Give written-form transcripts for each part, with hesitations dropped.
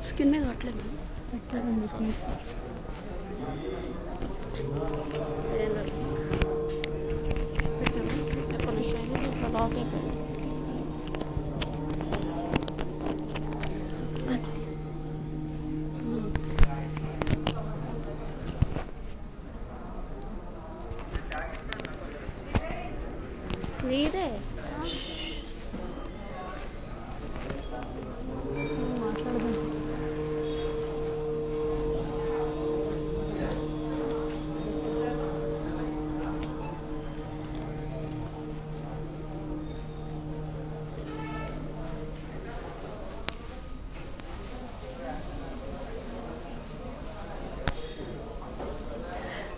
Skin మీద పట్టలేదు లేదే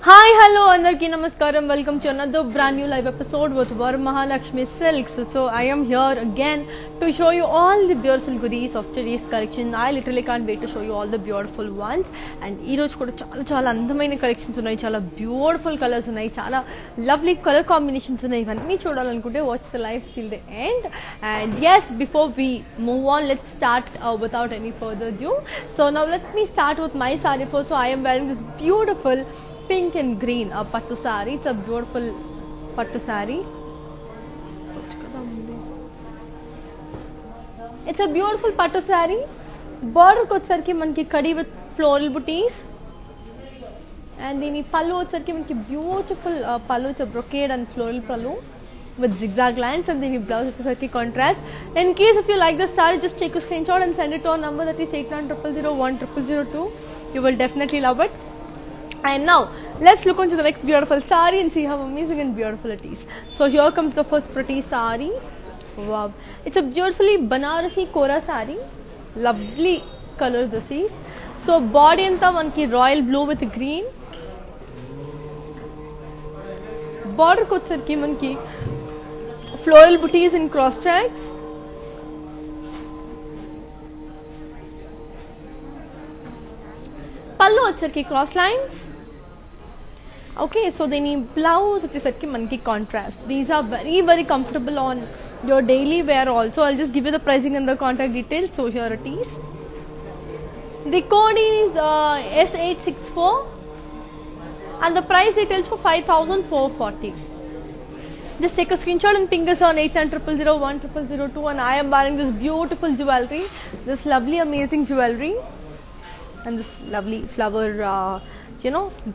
Hi, hello, andarki namaskaram. Welcome to another brand new live episode with Varamahalakshmi Silks. So I am here again to show you all the beautiful goodies of today's collection. I literally can't wait to show you all the beautiful ones. And ee roju kuda chaala andamaina collections unnai, chaala beautiful colors unnai, chaala lovely color combinations unnai. Ivanni chodalanunte watch the live till the end. And yes, before we move on, let's start without any further ado. So now let me start with my saree first. So I am wearing this beautiful pink and green pattu saree. It's a beautiful pattu saree. It's a beautiful pattu saree. Border kochesariki manaki kadi with floral booties, and dini pallu వచ్చేసరికి మనకి beautiful pallu. It's a brocade and floral pallu with zigzag lines, and then blouse వచ్చేసరికి contrast. In case if you like this saree, just take a screenshot and send it to our number, that is 8900010002. You will definitely love it. And now let's look into the next beautiful saree and see how amazing and beautiful it is. So here comes the first pretty saree. Wow, it's a beautifully Banarasi Kora saree. Lovely color this is. So body anta manki royal blue with green. Border kochesariki manki floral booties in cross checks. Pallu వచ్చేసరికి cross lines. Okay, so then blouse వచ్చేసరికి మనకి contrast. These are very very comfortable on your daily wear also. I'll just give you the pricing and the contact details. So here it is. The code is S864 and the price details for 5,440. Just take a screenshot and ping us on 8900010002. And I am wearing this beautiful jewelry, this lovely amazing jewelry, and this lovely flower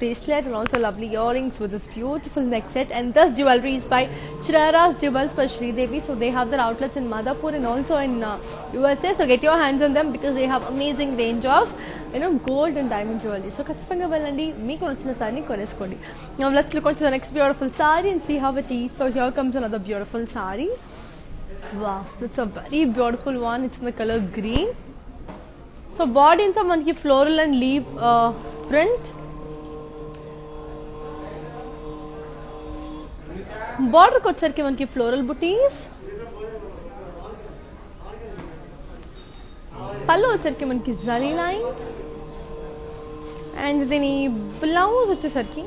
bracelet, and also lovely earrings with this beautiful neck set. And this jewelry is by Shreyas Jewels by Sridevi. So they have their outlets in Madhapur and also in USA. So get your hands on them because they have amazing range of gold and diamond jewelry. So ఖచ్చితంగా వెళ్ళండి, మీకు నచ్చిన సారీని కొనేసుకోండి. Now let's look into the next beautiful saree and see how it is. So here comes another beautiful saree. Wow, that's a very beautiful one. It's in the color green. So body anta manaki floral and leaf print. Border kochesariki manaki floral booties. Pallu వచ్చేసరికి మనకి zari lines, and then blouse వచ్చేసరికి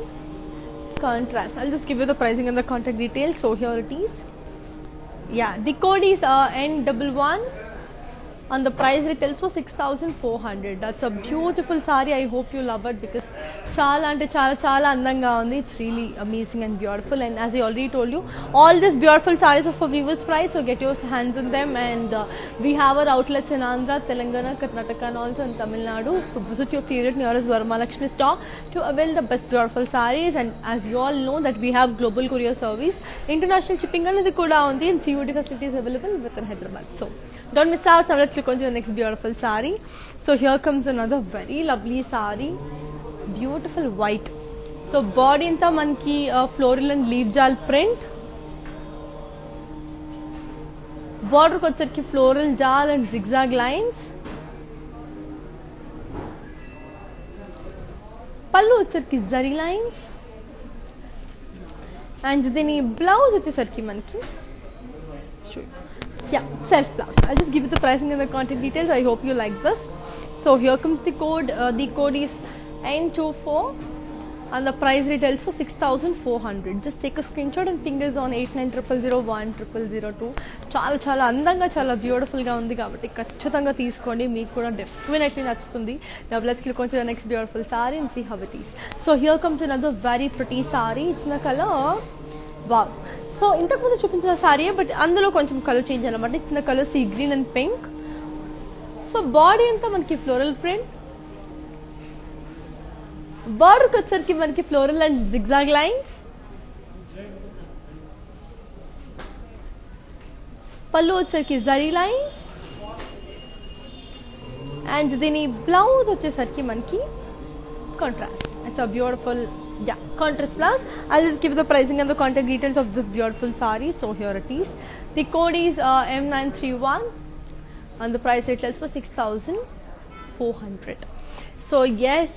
contrast. I'll just give you the pricing and the contact details. So here it is. Yeah, the code is N11 and the price retails for 6,400. That's a beautiful saree. I hope you love it because chaala ante chaala andanga undi. It's really amazing and beautiful. And as I already told you, all these beautiful sarees are for viewers price, so get your hands on them. And we have our outlets in Andhra, Telangana, Karnataka, and also in Tamil Nadu. So visit your favorite nearest Varamahalakshmi store to avail the best beautiful sarees. And as you all know that we have global courier service, international shipping anadi kuda undi, and COD facilities available within Hyderabad. So don't miss out. Now let's look on to the next beautiful saree. So here comes another very lovely saree, beautiful white. So body anta manki floral and leaf jal print. Border kochesariki floral jal and zigzag lines. Pallu వచ్చేసరికి zari lines. And దీని blouse వచ్చేసరికి మనకి self blouse. I'll just give you the pricing and the contact details. I hope you like this. So here comes the code. The code is N24 and the price retails for 6,400. Just take a screenshot and ping us on 8900010002. చాలా చాలా అందంగా చాలా బ్యూటిఫుల్గా ఉంది కాబట్టి ఖచ్చితంగా తీసుకోండి, మీకు కూడా డెఫినెట్లీ నచ్చుతుంది. Now let's click on to the next beautiful saree and see how it is. So here comes another very pretty saree. It's in the color wow. So ఇంతకుముందు చూపించిన సారీ బట్ అందులో కొంచెం కలర్ చేంజ్ అనమాట. ఇచ్చిన colour sea green and pink. So body అంతా మనకి floral print, బార్డర్కి వచ్చరికి మనకి ఫ్లోరల్ అండ్ జిగ్జాగ్ లైన్స్, పళ్ళు వచ్చరికి జరీ లైన్స్ అండ్ దీని బ్లౌజ్ వచ్చేసరికి మనకి contrast. It's a beautiful contrast blouse. I'll just give the pricing and the contact details of this beautiful saree. So here it is. The code is M931 and the price retails for 6,400. So yes,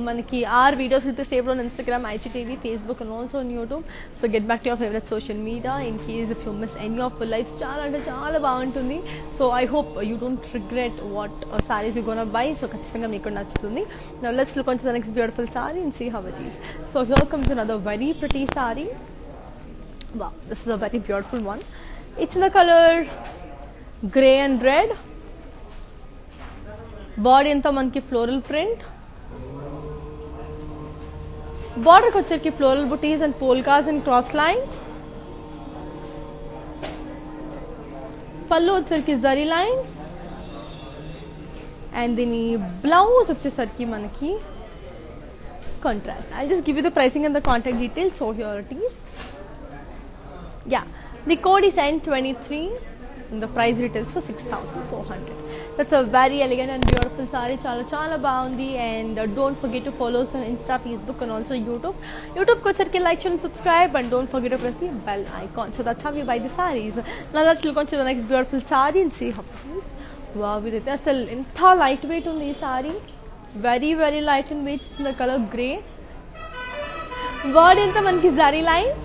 manaki our videos will be saved on Instagram, IGTV, Facebook and also on YouTube. So get back to your favorite social media in case if you miss any of the lives. Chala baaguntundi. So I hope you don't regret what sarees you're gonna buy. So khachitanga meeku nachtundi. Now let's look on to the next beautiful saree and see how it is. So here comes another very pretty saree. Wow, this is a very beautiful one. It's in the color grey and red. Body అంతా మనకి floral print, బార్డర్కి వచ్చరికి floral buttis and polkas and cross lines, పళ్ళు వచ్చరికి zari lines and దీని blouse వచ్చేసరికి మనకి contrast. I just give you the pricing and the contact details. So here it is. The code is N23 and the price retails for 6,400. That's a very elegant and beautiful saree. Chala baagundi. And don't forget to follow us on Insta, Facebook and also YouTube. YouTube ko char ke like, share and subscribe and don't forget to press the bell icon. So that's how you buy the sarees. Now let's look on to the next beautiful saree and see how it is. Wow, with it asal intha lightweight undi ee saree. Very very light in weight. In the color grey. Body anta manki zari lines.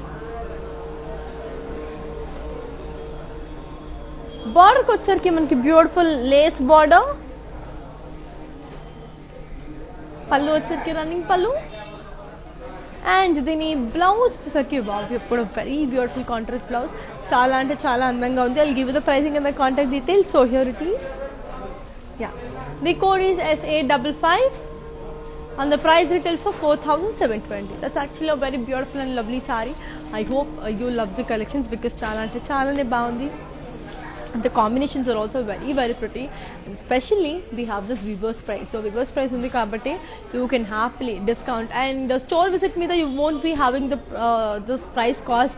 బార్డర్కి వచ్చరికి మనకి beautiful lace border, పళ్ళు వచ్చరికి running పళ్ళు and దీని blouse వచ్చేసరికి బాబు ఎప్పుడు very beautiful contrast blouse. చాలా అంటే చాలా అందంగా ఉంది. I'll give you the pricing and the contact details. So here it is. The code is SA55 and the price retails for 4,720. That's actually a very beautiful and lovely saree. I hope you love the collections because చాలా అంటే చాలానే బాగుంది. The combinations are also very very pretty, and especially we have this reverse price. So reverse price undi kabatti you can happily discount, and store visit me that you won't be having the this price cost.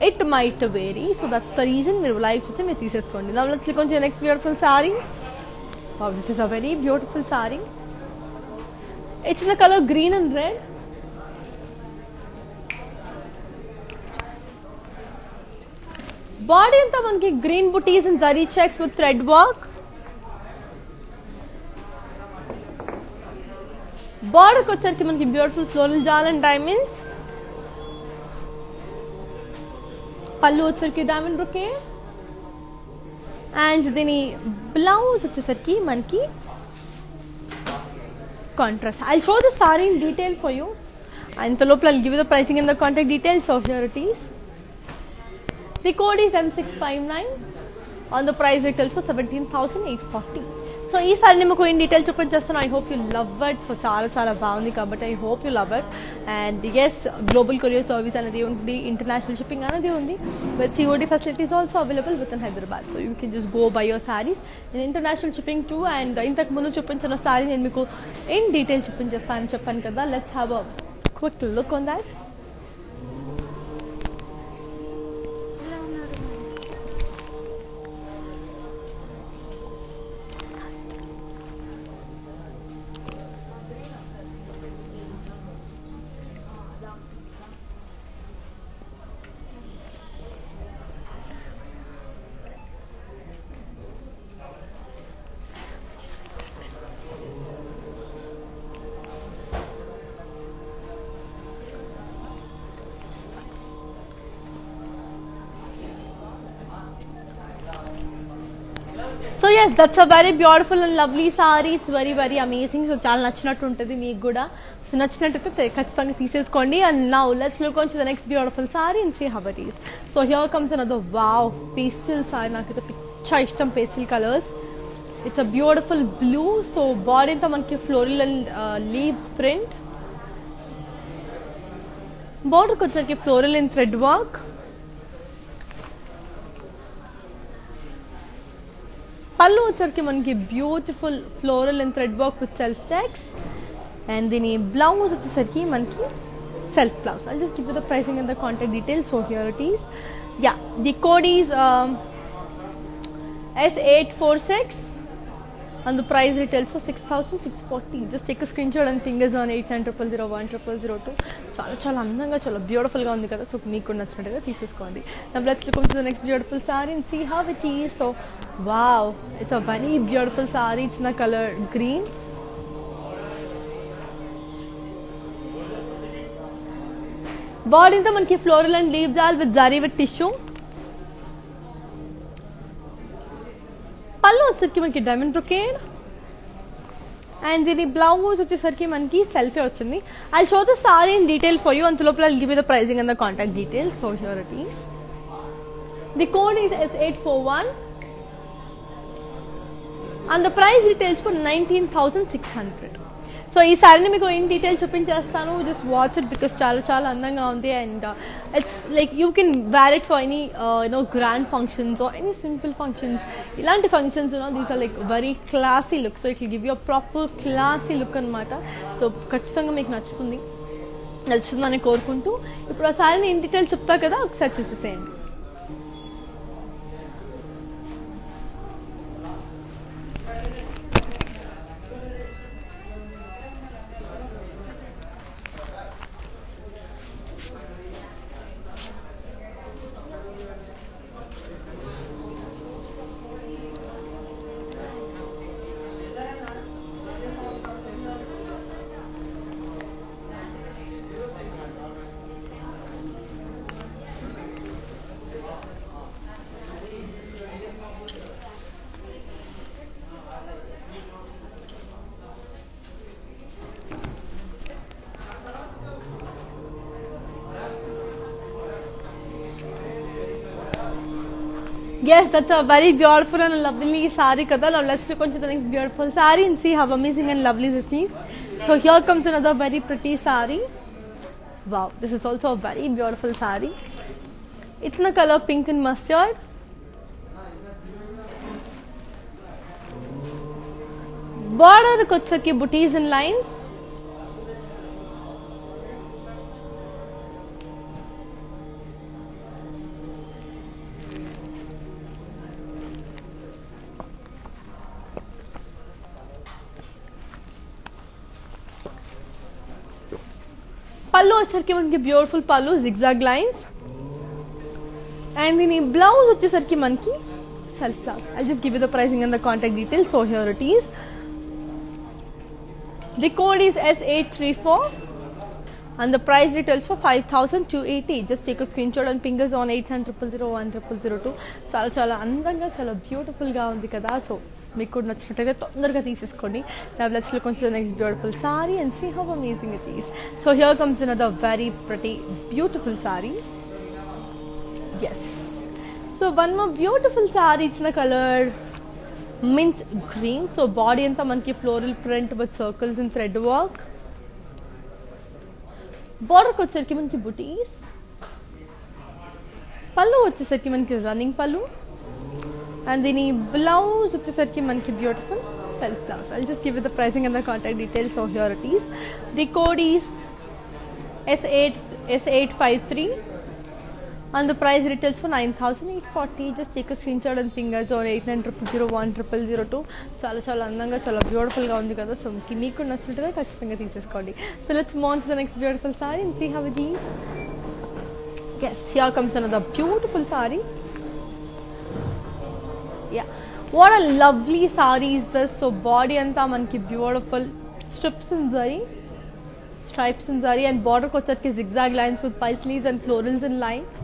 It might vary, so that's the reason we live chuse me teeseskondi. Now let's click on to the next beautiful saree. Wow, this is a very beautiful saree. It's in the color green and red. Body అంతా మనకి green buttis and zari checks with thread work. బార్డర్కి వచ్చరికి మనకి beautiful floral జాల్ and diamonds, పళ్ళు వచ్చరికి diamond బ్రొకే and దీని blouse వచ్చేసరికి మనకి contrast. I'll show the saree in detail for you. And I'll give you the pricing and the contact details. So here it is. The code is M659 and the price retails for 17,840. So ఈ సారీ మీకు in detail చూపించేస్తాను. I hope you love it. So చాలా చాలా బాగుంది కాబట్టి I hope you love it. And yes, global courier service అనేది ఉంది, ఇంటర్నేషనల్ షిప్పింగ్ అనేది ఉంది, with COD facilities also available with in Hyderabad. So you can just go by your saris in international shipping too. And ఇంతకు ముందు చూపించిన sorry నేను మీకు in detail చూపించేస్తానని చెప్పాను కదా. Let's have a quick look on that. So yes that's a very beautiful and lovely sari. It's very very amazing. So చాలా నచ్చినట్టు ఉంటుంది మీకు కూడా. సో నచ్చినట్టయితే ఖచ్చితంగా తీసేసుకోండి. And now let's look on to the next beautiful sari and see how it is. So here comes another wow pastel sari. నాకైతే పిచ్చా ఇష్టం pastel colours. It's a beautiful blue. So body అంతా మనకి ఫ్లోరల్ అండ్ లీవ్స్ ప్రింట్. బార్డర్కి వచ్చరికి floral and thread work. పళ్ళు వచ్చరికి మనకి beautiful floral and thread work with self checks. And దీని బ్లౌజ్ వచ్చేసరికి మనకి self blouse. I'll just give you the pricing and the contact details. So here it is. Yeah the code is S846 and the price retails for 6,640. just take a screenshot and fingers on 8900010002. చాలా చాలా అందంగా చాలా beautiful గా ఉంది కదా. So మీకు నచ్చినట్టుగా తీసేసుకోండి. Now let's look into the next beautiful saree and see how it is. So wow, it's a very beautiful saree. It's in the color green. Body అంతా మనకి floral and leaf jaal with zari with tissue. పళ్ళు వచ్చేసరికి మనకి diamond brocade. And దీని blouse వచ్చేసరికి మనకి self వచ్చింది. I show the sari in detail for you. అంత లోపల give you the pricing and the contact details. So here it is. The code is S841 and the price retails for 19,600. So ఈ సారీని మీకు in detail చూపించేస్తాను. Just watch it because చాలా చాలా అందంగా ఉంది. And it's like you can wear it for any grand functions or any simple functions. ఇలాంటి functions these are like very classy look. So it will give you a proper classy look అనమాట. So ఖచ్చితంగా మీకు నచ్చుతుందని కోరుకుంటూ ఇప్పుడు ఆ సారీని in detail చెప్తా కదా, ఒకసారి చూసేసేయండి. Yes, that's a very beautiful and lovely saree kada. Now let's look onto the next beautiful saree and see how amazing and lovely this is. So here comes another very pretty saree. Wow, this is also a very beautiful saree. It's in the color pink and mustard. Border kotsaki booties and lines. పళ్ళు వచ్చేసరికి మనకి beautiful పళ్ళు zigzag lines. And దీని blouse వచ్చేసరికి మనకి self blouse. I just give you the pricing and the contact details. So here it is. The code is S834 and the price retails for 5,280. just take a screenshot and fingers on 8900010002. చాలా చాలా అందంగా చాలా beautiful గా ఉంది కదా. So మీకు కూడా నచ్చినట్టయితే తొందరగా తీసేసుకోండి. Now let's look onto the next beautiful saree and see how amazing it is. So here comes another very pretty beautiful saree. Yes, so one more beautiful saree. It's in the color mint green. So body anta manki floral print with circles and thread work. Border ko వచ్చేసరికి మనకి బుటీస్. పళ్ళు వచ్చేసరికి మనకి running పళ్ళు. And దీని blouse వచ్చేసరికి మనకి beautiful self blouse. I'll just give you the pricing and the contact details. So here it is. The code is S853 and the price retails for 9,840. just take a screenshot and fingers on 8900010002. చాలా చాలా అందంగా చాలా beautiful గా ఉంది కదా. So మీకు నచ్చినట్టుగా ఖచ్చితంగా తీసేసుకోండి. So let's move on to the next beautiful sorry and see how it is. yes, here comes another beautiful saree. yeah, what a lovely saree is this. so body anta manki beautiful stripes and zari and border ko వచ్చేసరికి zigzag lines with paisleys and florals and lines.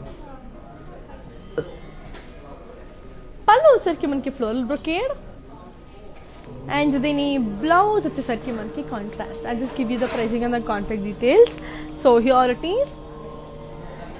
పళ్ళు వచ్చేసరికి మనకి floral brocade. And దీని blouse వచ్చేసరికి మనకి contrast. I'll just give you the pricing and the contact details. So here it is.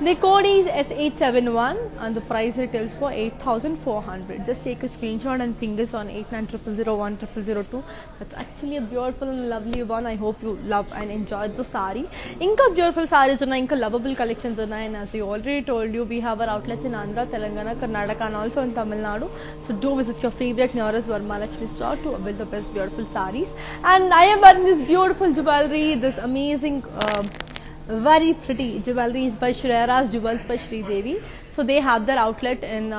The code is S871 and the price retails for 8,400. Just take a screenshot and ping us on 8900010002. That's actually a beautiful and lovely one. I hope you love and enjoy the sari. Inka beautiful sarees unna, inka lovable collections unna, and as I already told you, we have our outlets in Andhra, Telangana, Karnataka and also in Tamil Nadu. So do visit your favorite nearest Varmahalakshmi store to avail the best beautiful sarees. And I am wearing this beautiful jewelry, this amazing very pretty jewelry is by Shreyas Jewels by Sri Devi. So they have their outlet in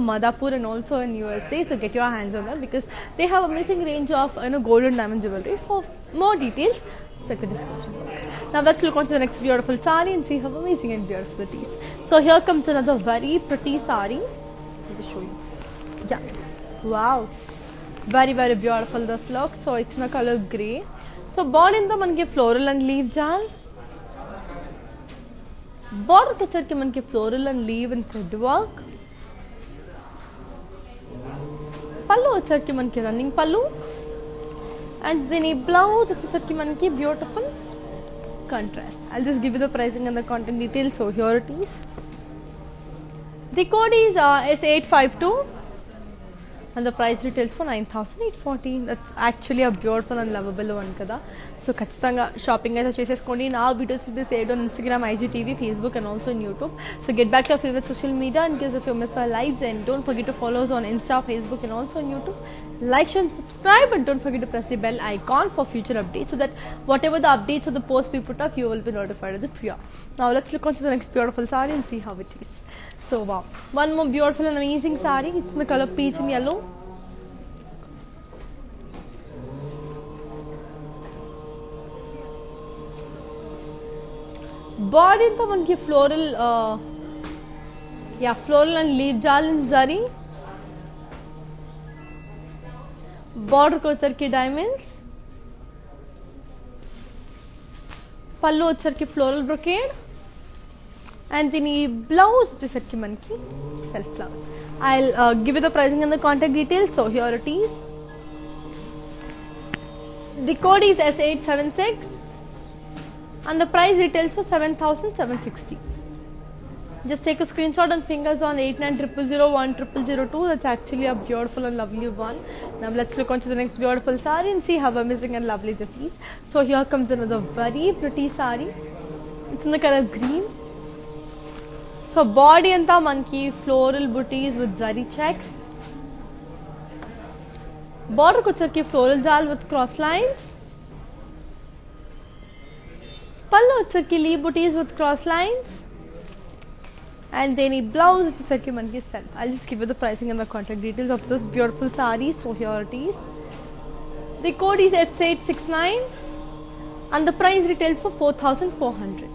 Madhapur and also in USA. So get your hands on them because they have amazing range of gold and diamond jewelry. For more details, check the description box. Now let's look on to the next beautiful sari and see how amazing and beautiful it is. So here comes another very pretty sari. Let me show you. Yeah, wow, very beautiful this look. So it's in the color grey. So born in the manke floral and leaf jal. Border picture के मन के floral and leaf and thread work. पल्लू अच्छा के मन के running pallu. And then a blouse अच्छा के मन के beautiful contrast. I'll just give you the pricing and the content details. So here it is. The code is S852. And the price retails for 9,840. That's actually a beautiful and lovable one kada. So ఖచ్చితంగా shopping అయితే చేసేసుకోండి. నా videos will be saved on Instagram, IGTV, Facebook and also in YouTube. So get back to your favorite social media in case if you miss our lives, and don't forget to follow us on Insta, Facebook and also on YouTube. Like, share and subscribe, and don't forget to press the bell icon for future updates so that whatever the updates or the posts we put up, you will be notified of the prior. Now let's look on to the next beautiful saree and see how it is. So wow, one more beautiful and amazing saree. It's in the color peach and yellow. Body तो मन की floral floral and leaf jal in zari. Border को उतर के diamonds. पल्लू उतर के floral brocade. And then blouse उतर के मन की self blouse. I'll give you the pricing and the contact details. So here it is. The code is S876. And the price retails for 7,760. Just take a screenshot and ping us on 8900010002. That's actually a beautiful and lovely one. Now let's look on to the next beautiful saree and see how amazing and lovely this is. So here comes another very pretty saree. It's in the color green. So body anta manki floral booties with zari checks. Border kuchar floral jal with cross lines. Pallu వచ్చేసరికి leaf booties with cross lines, and then a blouse వచ్చేసరికి మనకి self. I'll just give you the pricing and the contact details of this beautiful saree. So here it is. The code is S869 and the price retails for 4,400.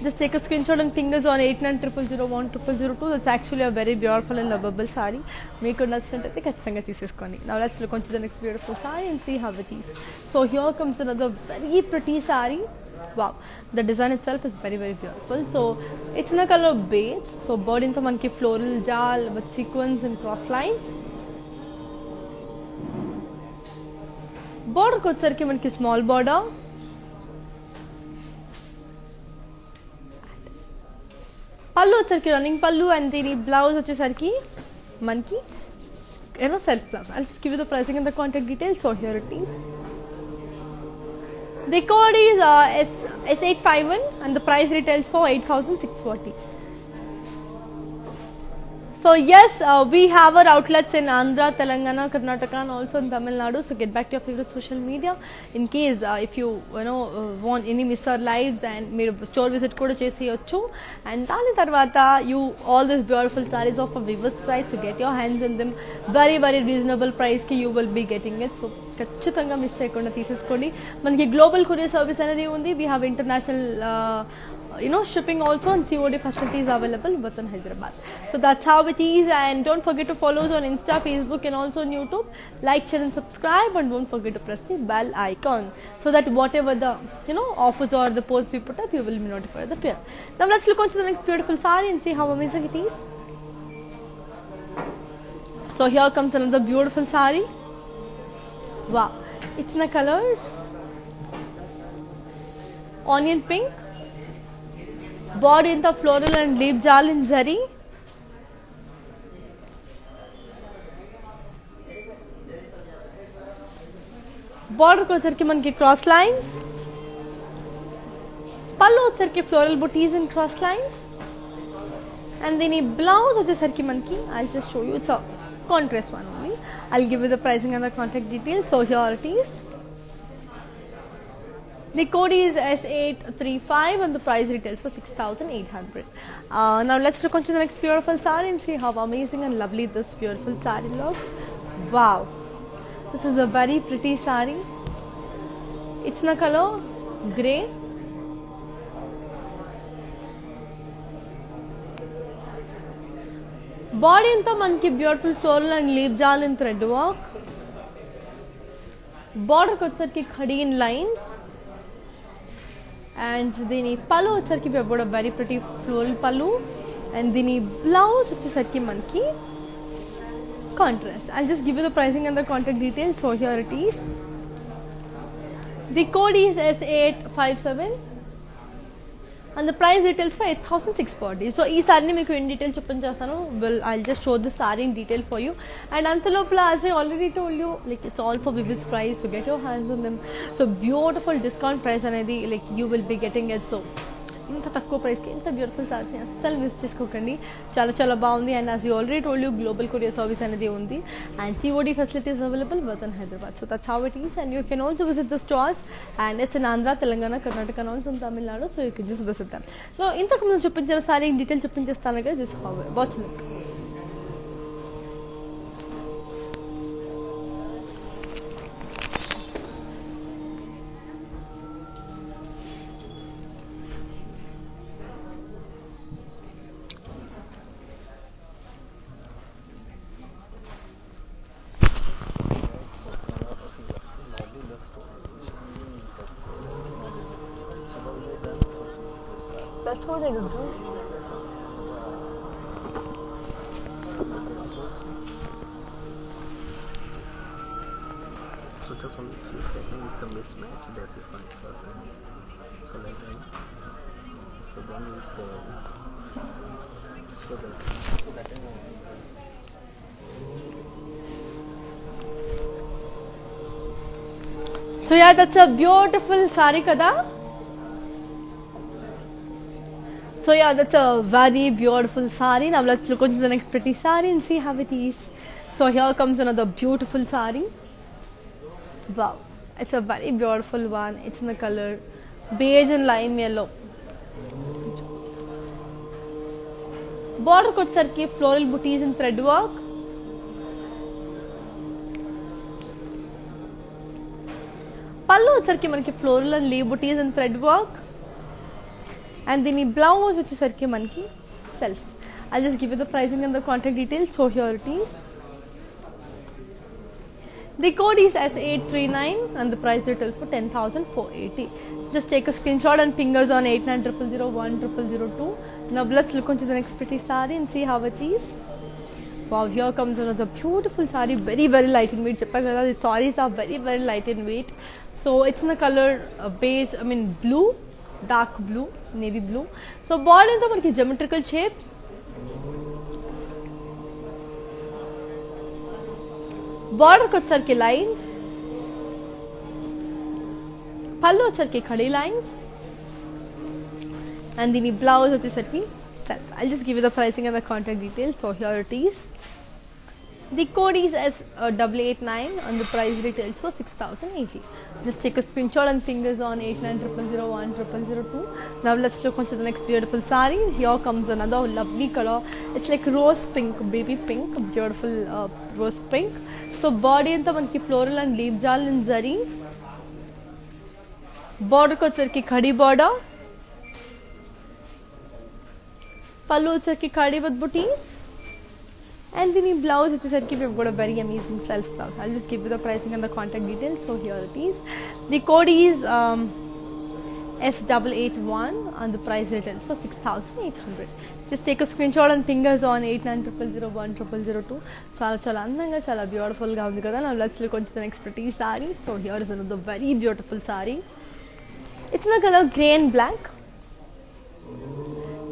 Just take a screenshot and ping us on 8900010002. That's actually a very beautiful and lovable saree. Make a నచ్చినట్లయితే ఖచ్చితంగా తీసేసుకోండి. Now let's look on to the next beautiful saree and see how it is. So here comes another very pretty saree. Wow, the design itself is very beautiful. So it's in the color beige. So body into manki floral jal with sequins and cross lines. Border kochesariki manki small border. Pallu వచ్చేసరికి running pallu, and the blouse వచ్చేసరికి manki self blouse. I'll just give you the pricing and the contact details. So here it is. The code is S851 and the price retails for 8,640. So yes, we have our outlets in Andhra, Telangana, Karnataka and also in Tamil Nadu. So get back to your favorite social media. In case if you want any miss our lives and mere store visit kuda cheseyochu. And dani tarvata you all these beautiful sarees of a viewers price. So get your hands in them. Very reasonable price ki you will be getting it. So ఖచ్చితంగా miss చేయకుండా తీసేసుకోండి. మనకి global courier service అనేది ఉంది. We have international shipping also, and COD facilities available within Hyderabad. So that's how it is, and don't forget to follow us on Insta, Facebook and also on YouTube. Like, share and subscribe, and don't forget to press the bell icon so that whatever the offers or the posts we put up, you will be notified of the pair. Now let's look on to the next beautiful saree and see how amazing it is. So here comes another beautiful saree. Wow, it's in a color onion pink. Body in the floral and leaf jal in zari. Border को sir के मन के cross lines. पल्लू sir के floral booties in cross lines. And then a blouse which is sir ki man ki. I'll just show you. It's a contrast one only. I'll give you the pricing and the contact details. So here it is. The code is S835 and the price retails for 6,800. Now let's look onto the next beautiful saree and see how amazing and lovely this beautiful saree looks. Wow, this is a very pretty saree. It's in a color grey. Body in the monkey beautiful floral and leaf jal in thread work. Border ko sir ki khadi in lines. And then pallu sir ki about a very pretty floral pallu. And then blouse which is sir ki monkey contrast. I'll just give you the pricing and the contact details. So here it is. The code is S857. And the price retails for 8,640. So this saree meeku in detail chuppinchestanu. Well, I'll just show the saree in detail for you. And antalopla, as I already told you, like it's all for Vivid's price, so get your hands on them. So beautiful discount price anedi, like you will be getting it. So ఇంత తక్కువ ప్రైస్కి ఇంత beautiful సారీస్ని అస్సలు miss చేసుకోకండి. చాలా చాలా బాగుంది. And as you already told you global courier service అనేది ఉంది. And COD facilities available but in Hyderabad. So that's how it is. And you can also visit the stores. And it's in Andhra, Telangana, Karnataka, and also in Tamil Nadu. So you can just visit them. So ఇంతకు ముందు చూపించిన sorry in detail చూపించేస్తాను కదా. Just how watch look. That's what I do. So just only 3 seconds, it's a mismatch, that's it 5%. So like that. So then we so that So yeah, that's a beautiful saree kada. So yeah, that's a very beautiful saree. Now let's look into the next pretty saree and see how it is. So here comes another beautiful saree. Wow, it's a very beautiful one. It's in the color beige and lime yellow. Border ko sarki floral booties in thread work. Pallu sarki manki floral and leaf booties in thread work. And then the blouse which is sir ke man ki self. I'll just give you the pricing and the contact details. So here it is. The code is S839 and the price retails for 10,480. Just take a screenshot and fingers on 8900010002. Now let's look into the next pretty saree and see how it is. Wow, here comes another beautiful saree, very very light in weight. The sarees are very very light in weight. So it's in the color beige, I mean blue, dark blue, navy blue. So body in the geometrical shapes. Border ko sar ke lines. Pallu sar ke khadi lines. And then the blouse which is sar ki self. I'll just give you the pricing and the contact details. So here it is. The code is S889 and the price retails for 6,080. Just take a screenshot and fingers on 8900010002. Now let's look onto the next beautiful saree. Here comes another lovely color. It's like rose pink, baby pink, beautiful rose pink. So body anta manki floral and leaf jal in zari. Border ko sar ki khadi border. Pallu sar ki khadi with booties. And then the blouse which is said we've got a very amazing self blouse. I'll just give you the pricing and the contact details. So here it is. The code is S881 and the price retails for 6,800. Just take a screenshot and fingers on 8900010002. Chala andanga, chala beautiful ga undi kada. Now let's look onto the next pretty saree. So here is another very beautiful saree. It's in the color grey and black.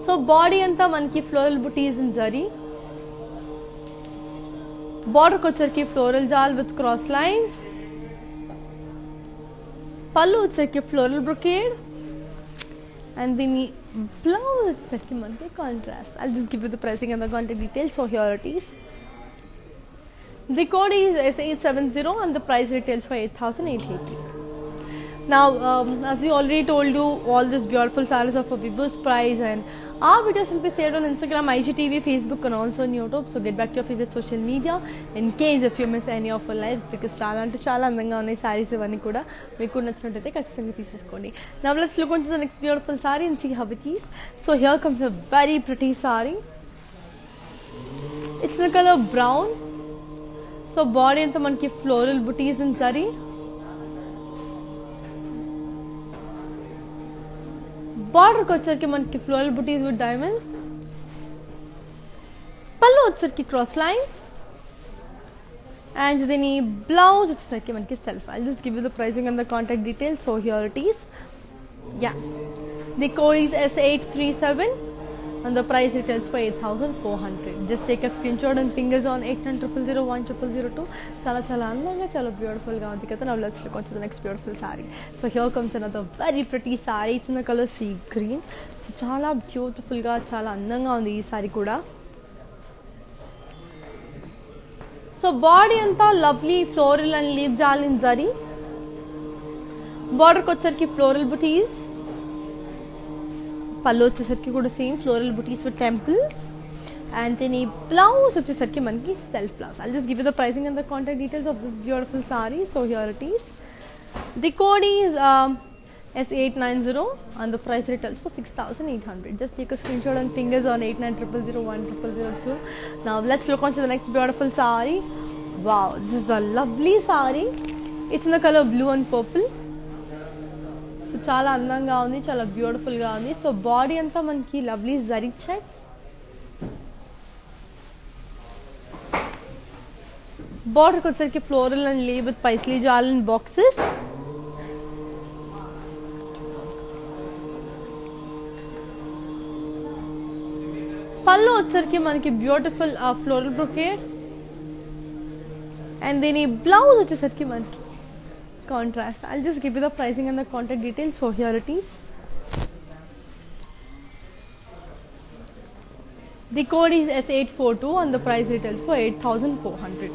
So body anta manki floral booties in zari. Border kochharki floral jal with cross lines. Pallu వచ్చేకి floral brocade. And the blouse వచ్చేసరికి మనకి contrast. I'll just give you the pricing and the contact details. So here it is. The code is S870 and the price retails for 8,880. Now, as we already told you, all these beautiful sarees are for Vibhu's price, and our videos will be shared on Instagram, IGTV, Facebook, and also on YouTube. So get back to your favorite social media in case if you miss any of our lives, because chala ante chala andanga unnai sarees ivanni kuda meeku nachinatayite kachithanga teeseskondi. Now let's look into the next beautiful saree and see how it is. So here comes a very pretty saree. It's the color brown. So body anta manki floral booties in saree. Border వచ్చరికి మనకి floral booties with diamond. పళ్ళు వచ్చరికి cross lines. And then blouse వచ్చరికి మనకి self. I'll just give you the pricing and the contact details. So here it is. Yeah. The code is S837 and the price retails for 8,400. Just take a screenshot and fingers on 8900010002. Chala andanga, chala beautiful ga undi kada. Now let's look onto the next beautiful saree. So here comes another very pretty saree. It's in the color sea green. So chala beautiful ga, chala andanga undi ee saree kuda. So body anta lovely floral and leaf jal in zari. Border kochharki floral booties. పళ్ళు వచ్చేసరికి కూడా same floral buttis with temples. And then ఈ blouse వచ్చేసరికి మనకి self blouse. I'll just give you the pricing and the contact details of this beautiful saree. So here it is. The code is S890 and the price retails for 6,800. Just take a screenshot and fingers on 8900010002. Now let's look onto the next beautiful saree. Wow, this is a lovely saree. It's in the color blue and purple. So చాలా అందంగా ఉంది, చాలా beautiful గా ఉంది. So body అంతా మనకి lovely zari checks. బార్డర్కి వచ్చేసరికి floral and leaf with paisley jaal and boxes. పళ్ళు వచ్చేసరికి మనకి బ్యూటిఫుల్ ఫ్లోరల్ బ్రొకేడ్. అండ్ దీని బ్లౌజ్ వచ్చేసరికి మనకి contrast. I'll just give you the pricing and the contact details. So here it is. The code is S842 and the price retails for 8,400.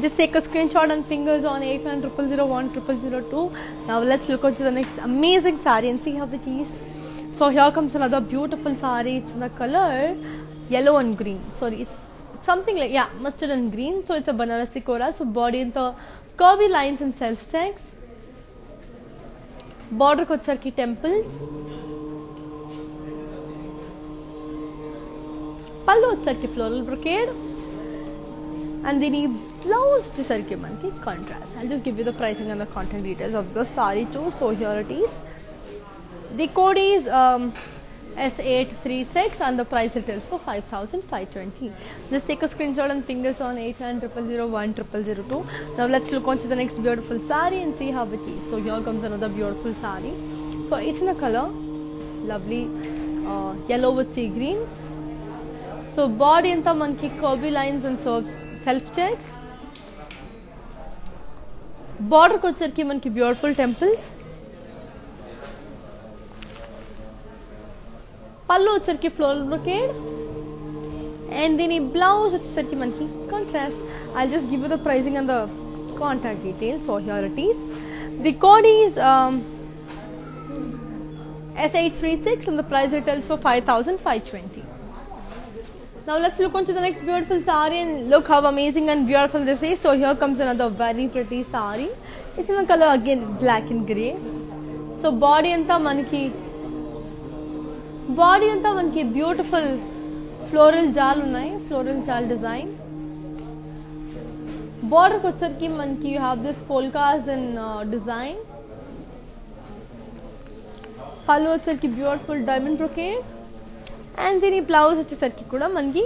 Just take a screenshot and fingers on 8900010002. Now let's look into the next amazing saree and see how it is. So here comes another beautiful saree. It's in the color yellow and green. Sorry, it's something like mustard and green. So it's a Banarasi Kora. So body in the curvy lines and self checks. Border kochharki temples. Pallu వచ్చరికి floral brocade. And then blouse వచ్చరికి మనకి contrast. I'll just give you the pricing and the contact details of the saree too. So here it is. The code is S836 and the price retails for 5,520. Just take a screenshot and fingers on 8900010002. Now let's look on to the next beautiful saree and see how it is. So here comes another beautiful saree. So it's in a color lovely yellow with sea green. So body anta manki curvy lines and so self checks. Border kochharki manki beautiful temples. పళ్ళు వచ్చరికి floral brocade. And దీని blouse వచ్చేసరికి మనకి contrast. I'll just give you the pricing and the contact details. So here it is. The code is S836 and the price retails for 5,520. Now let's look onto the next beautiful saree and look how amazing and beautiful this is. So here comes another very pretty saree. It's in the color again black and grey. So body anta manki beautiful floral jal unnai, floral jal design. Border kochharki manki you have this polkas in design. పళ్ళు వచ్చేసరికి beautiful diamond brocade and దీని blouse వచ్చేసరికి కూడా మనకి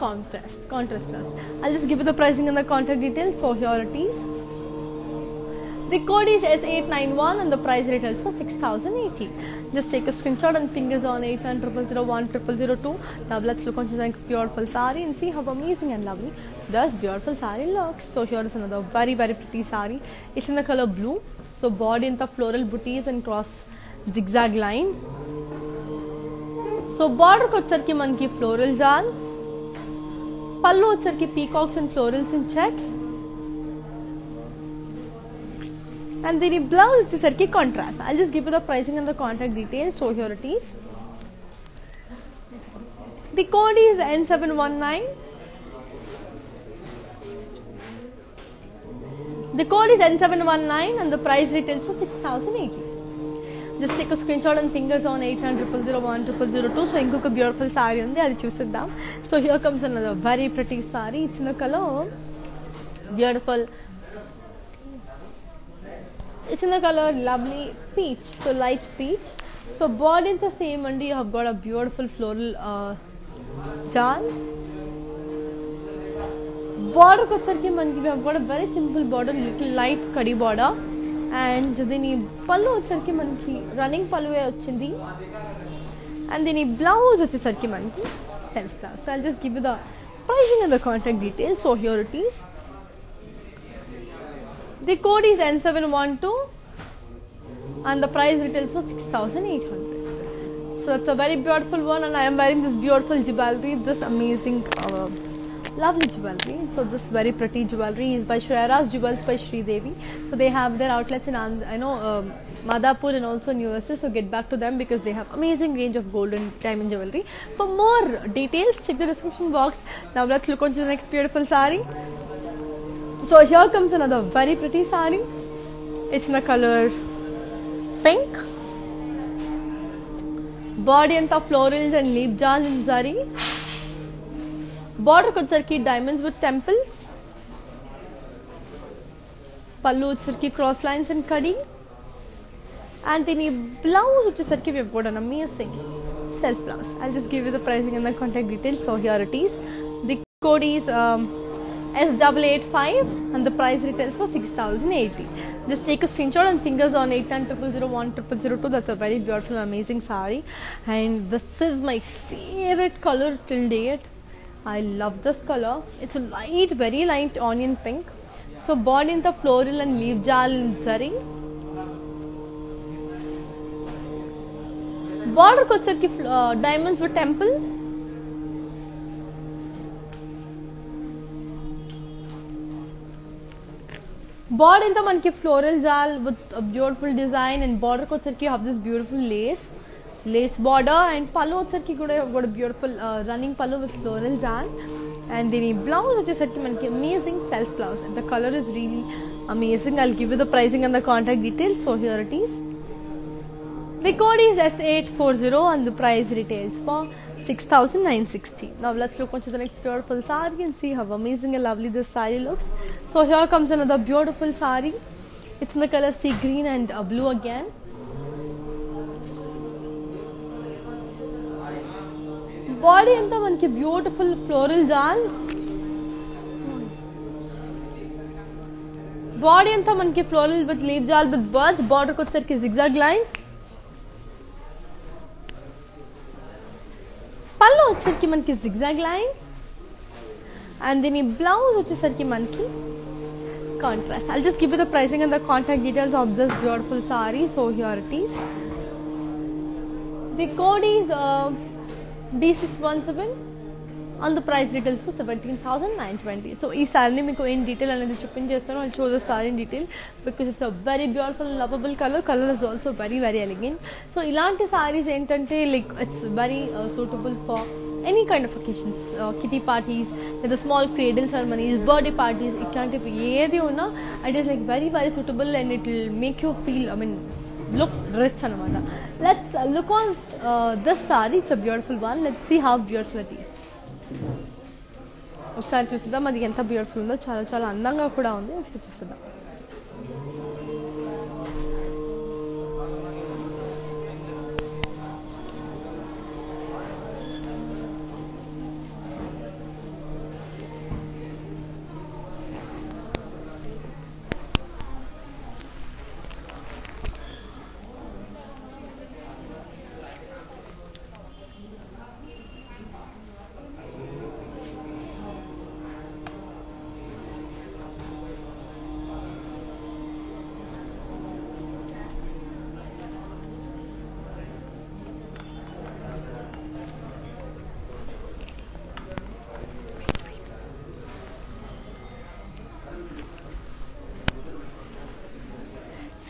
contrast blouse. I'll just give you the pricing and the contact details. So here it is. The code is S891 and the price retails for 6,080. Just take a screenshot and fingers on 8900010002. Now let's look onto the next beautiful saree and see how amazing and lovely this beautiful saree looks. So here is another very pretty saree. It's in the color blue. So body in the floral booties and cross zigzag line. So border ko వచ్చరికి మనకి floral jal. పళ్ళు వచ్చరికి peacocks and florals in checks. And the blouse వచ్చేసరికి contrast. I'll just give you the pricing and the contact details. So here it is. The code is N719. The code is N719 and the price retails for 6,080. Just take a screenshot and fingers on 8900010002. So inkoka beautiful saree undi adi chusidam. So here comes another very pretty saree. It's in the color beautiful. It's in the color lovely peach, so light peach. So body is the same and you have got a beautiful floral jal. Border వచ్చరికి మనకి we have got a very simple border, little light kadi border. And దీని పళ్ళు వచ్చరికి మనకి running పళ్ళువే వచ్చింది. And దీని blouse వచ్చేసరికి మనకి self blouse. So I'll just give you the pricing and the contact details. So here it is. The code is N712 and the price retails for 6,800. So that's a very beautiful one and I am wearing this beautiful jewelry, this amazing lovely jewelry. So this very pretty jewelry is by Shreyas Jewels by Sri Devi. So they have their outlets in Madhapur and also in USA. So get back to them because they have amazing range of gold and diamond jewelry. For more details, check the description box. Now let's look on to the next beautiful saree. So here comes another very pretty saree. It's in the color pink. Body and the florals and leaf jal in zari. Border వచ్చరికి diamonds with temples. Pallu వచ్చరికి cross lines and kadi. And the blouse వచ్చరికి we have got an amazing self blouse. I'll just give you the pricing and the contact details. So here it is. The code is S885 and the price retails for 6,080. Just take a screenshot and fingers on 8900010002. That's a very beautiful, amazing saree, and this is my favorite color till date. I love this color. It's a light, very light onion pink. So body in the floral and leaf jal in zari. Border వచ్చరికి diamonds with temples. Border in the manki floral jal with a beautiful design and border వచ్చరికి have this beautiful lace border and pallu వచ్చరికి kuda have got a beautiful running pallu with floral jal and the blouse వచ్చేసరికి మనకి amazing self blouse and the color is really amazing. I'll give you the pricing and the contact details. So here it is. The code is S840 and the price retails for 6,960. Now let's look onto the next beautiful saree and see how amazing and lovely this saree looks. So here comes another beautiful saree. It's in the color sea green and blue again. Body anta manki beautiful floral jal. Body anta manki floral with leaf jal with birds. Border ko sarki zigzag lines. పళ్ళు వచ్చరికి మనకి zigzag lines and దీని blouse వచ్చేసరికి మనకి contrast. I'll just give you the pricing and the contact details of this beautiful saree. So here it is. The code is D617 and the price details for 17,920. So ఈ saree మీకు in detail అనేది చూపించేస్తాను. I'll show the saree in detail because it's a very beautiful lovable color. Color is also very elegant. So ఇలాంటి sarees ఏంటంటే like it's very suitable for any kind of occasions, kitty parties, the small cradle ceremonies, birthday parties, ఇట్లాంటివి ఏది ఉన్నా it is like very suitable and it will make you feel look rich anamata. Let's look on this saree. It's a beautiful one. Let's see how beautiful it is. ఒకసారి చూద్దాం అది ఎంత beautiful ఉందో. చాలా అందంగా కూడా ఉంది. ఒకసారి చూద్దాం.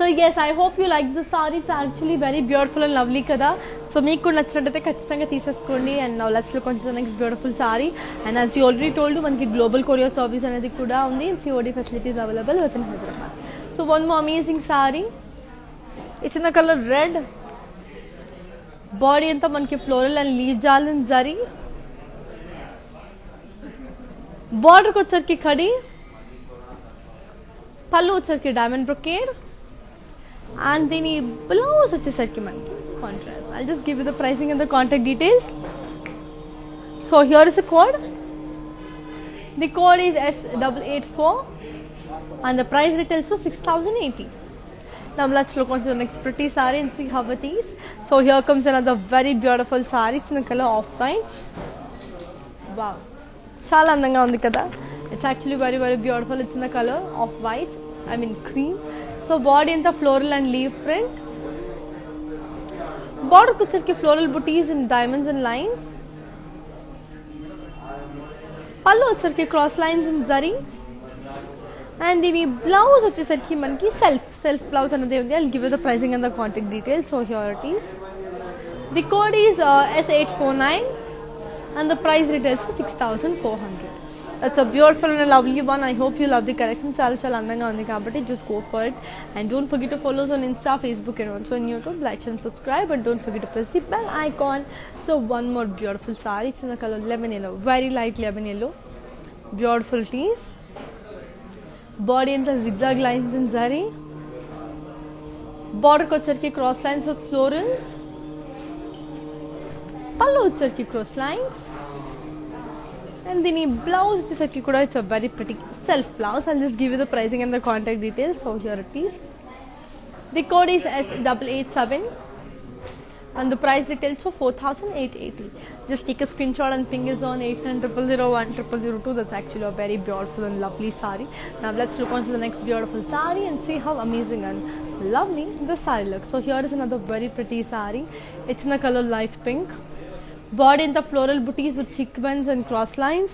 So yes I hope you like this sari. It's actually very beautiful and lovely కదా. సో మీకు కూడా నచ్చినట్టయితే ఖచ్చితంగా తీసేసుకోండి. And now let's look on to the next beautiful sari. And as you already told మనకి గ్లోబల్ కొరియర్ సర్వీస్ అనేది కూడా ఉంది. COD facilities available with in Hyderabad. So one more amazing sari. It's in the colour red. Body అంతా మనకి floral and leaf జాల్ and zari. బార్డర్కి వచ్చరికి ఖడి, పళ్ళు వచ్చరికి డైమండ్ బ్రొకేడ్ అండ్ దీని బ్లౌజ్ వచ్చేసరికి మనకి contrast. I'll just give you the pricing and the contact details. So here is the code. The code is S884 and the price retails for 6,080. Now let's look on to the next pretty saree and see how it is. So here comes another very beautiful saree. It's in the color of white. Wow, చాలా అందంగా ఉంది కదా. It's actually very very beautiful. It's in the color of white, I mean cream. So body in the floral and leaf print. Border kuchar ki floral booties in diamonds and lines. Pallu voucher ki cross lines in zari. And దీని blouse వచ్చేసరికి మనకి self blouse అనేది ఉంది. I'll give you the pricing and the contact details. So here it is. The code is S849 and the price retails for 6,400. That's a beautiful and a lovely one. I hope you love the collection. చాలా అందంగా ఉంది కాబట్టి just go for it. And don't forget to follow us on Insta, Facebook and also on YouTube. Like and subscribe and don't forget to press the bell icon. So one more beautiful saree. It's in the color lemon yellow. Very light lemon yellow. Beautiful tees. Body in the zigzag lines in zari. Border వచ్చరికి cross lines with florals. Pallu వచ్చరికి cross lines. And then blouse వచ్చరికి కూడా it's a very pretty self blouse. I'll just give you the pricing and the contact details. So here it is. The code is S887 and the price retails for 4,880. Just take a screenshot and ping us on 8900010002. That's actually a very beautiful and lovely saree. Now let's look on to the next beautiful saree and see how amazing and lovely the saree looks. So here is another very pretty saree. It's in the color light pink. Body in the floral booties with sequins and cross lines.